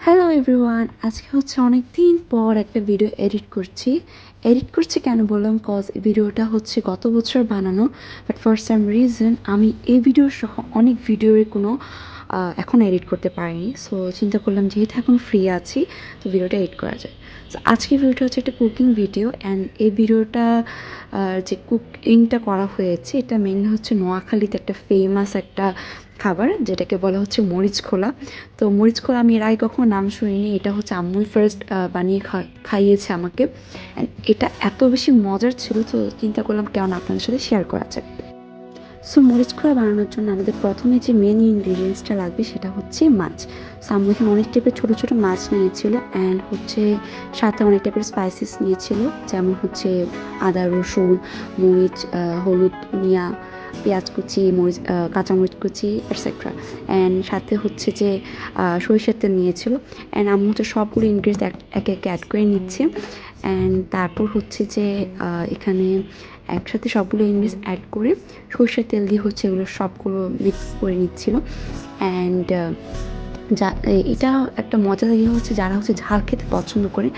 Hello everyone, আজকে হচ্ছে অনেক দিন পর একটা ভিডিও এডিট করছি কেন বললাম, কজ এই ভিডিওটা হচ্ছে গত বছর বানানো, বাট ফর সাম রিজন আমি এই ভিডিও সহ অনেক ভিডিওর কোনো এখন এডিট করতে পারিনি। সো চিন্তা করলাম যেহেতু এখন ফ্রি আছি তো ভিডিওটা এডিট করা যায়। সো আজকের ভিডিওটা হচ্ছে একটা কুকিং ভিডিও, অ্যান্ড এই ভিডিওটা যে কুকিংটা করা হয়েছে এটা মেনলি হচ্ছে নোয়াখালীতে একটা ফেমাস একটা খাবার যেটাকে বলা হচ্ছে মরিচ খোলা। তো মরিচ খোলা আমি এর আগে কখনো নাম শুনিনি, এটা হচ্ছে আম্মুই ফার্স্ট বানিয়ে খাইয়েছে আমাকে, অ্যান্ড এটা এত বেশি মজার ছিল তো চিন্তা করলাম কেন আপনাদের সাথে শেয়ার করা যায়। সো মরিচ খোলা বানানোর জন্য আমাদের প্রথমে যে মেন ইনগ্রিডিয়েন্টসটা লাগবে সেটা হচ্ছে মাছ। সো আম্মু এখানে অনেক টাইপের ছোটো ছোটো মাছ নিয়েছিল, অ্যান্ড হচ্ছে সাথে অনেক টাইপের স্পাইসেস নিয়েছিল, যেমন হচ্ছে আদা রসুন মরিচ হলুদ ধনিয়া পেঁয়াজ কুচি মরিচ কাঁচামরিচ কুচি এটসেট্রা, অ্যান্ড সাথে হচ্ছে যে সরিষার তেল নিয়েছিল। অ্যান্ড আম্মু হচ্ছে সবগুলো ইনগ্রিডিয়েন্টস একে একে অ্যাড করে নিচ্ছে, অ্যান্ড তারপর হচ্ছে যে এখানে একসাথে সবগুলো ইনগ্রিডিয়েন্টস অ্যাড করে সরষের তেল দিয়ে হচ্ছে এগুলো সবগুলো মিক্স করে নিচ্ছিল। অ্যান্ড যা এটা একটা মজা লাগে হচ্ছে যারা হচ্ছে ঝাল খেতে পছন্দ করে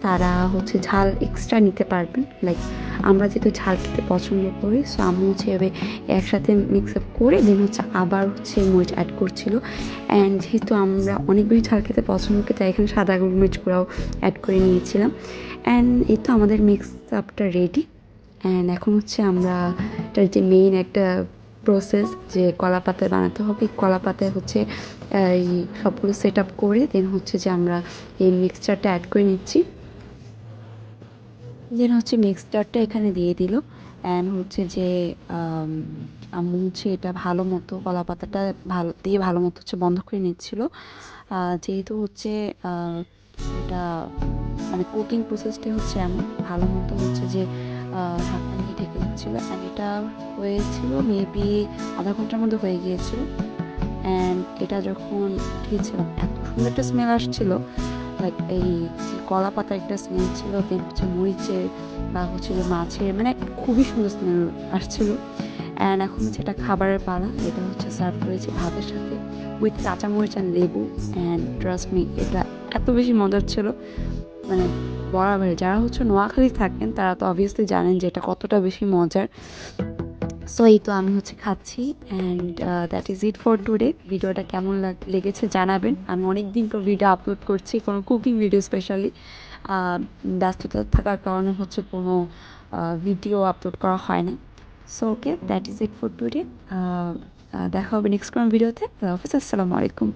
তারা হচ্ছে ঝাল এক্সট্রা নিতে পারবেন। লাইক আমরা যেহেতু ঝাল খেতে পছন্দ করি, সো আম্মু হচ্ছে এভাবে একসাথে মিক্স আপ করে দেন হচ্ছে আবার হচ্ছে মরিচ অ্যাড করছিল। অ্যান্ড যেহেতু আমরা অনেক বেশি ঝাল খেতে পছন্দ করি তাই এখানে সাদা গোলমরিচ গুঁড়াও অ্যাড করে নিয়েছিলাম। অ্যান্ড এই তো আমাদের মিক্স আপটা রেডি। অ্যান্ড এখন হচ্ছে আমরা এটার যে মেইন একটা প্রসেস যে কলা পাতায় বানাতে হবে, এই কলা পাতায় হচ্ছে এই সবগুলো সেট আপ করে দেন হচ্ছে যে আমরা এই মিক্সচারটা অ্যাড করে নিচ্ছি। দেন হচ্ছে মিক্সচারটা এখানে দিয়ে দিল, অ্যান্ড হচ্ছে যে আম্মু হচ্ছে এটা ভালো মতো কলা পাতাটা ভালো মতো হচ্ছে বন্ধ করে নিচ্ছিল। যেহেতু হচ্ছে এটা মানে কুকিং প্রসেসটা হচ্ছে এমন ভালো মতো হচ্ছে যে ঢাকনা দিয়ে ঢেকে দিচ্ছিল, অ্যান্ড এটা হয়েছিল মেবি আধা ঘন্টার মধ্যে হয়ে গিয়েছিল। অ্যান্ড এটা যখন উঠিয়েছিলাম এত সুন্দর একটা স্মেল আসছিল, লাইক এই যে কলা পাতার একটা স্মেল ছিল, দেন হচ্ছে মরিচের বা হচ্ছে যে মাছের, মানে খুবই সুন্দর স্মেল আসছিল। অ্যান্ড এখন হচ্ছে এটা খাবারের পালা, এটা হচ্ছে সার্ভ করেছি ভাতের সাথে উইথ কাঁচামরিচ অ্যান্ড লেবু। অ্যান্ড ট্রাস্ট মি এটা এত বেশি মজার ছিল, মানে বরাবর যারা হচ্ছে নোয়াখালী থাকেন তারা তো অবভিয়াসলি জানেন যে এটা কতটা বেশি মজার। সো এই তো আমি হচ্ছে খাচ্ছি, and that is it for today. ভিডিওটা কেমন লেগেছে জানাবেন। আমি অনেক দিন পর ভিডিও আপলোড করছি, কোনো কুকিং ভিডিও স্পেশালি ব্যস্ততা থাকার কারণে হচ্ছে কোনো ভিডিও আপলোড করা হয় না। So okay, that is it for today. দেখা হবে নেক্সট কোনো ভিডিওতে। আল্লাহ হাফিজ, আসসালামু আলাইকুম।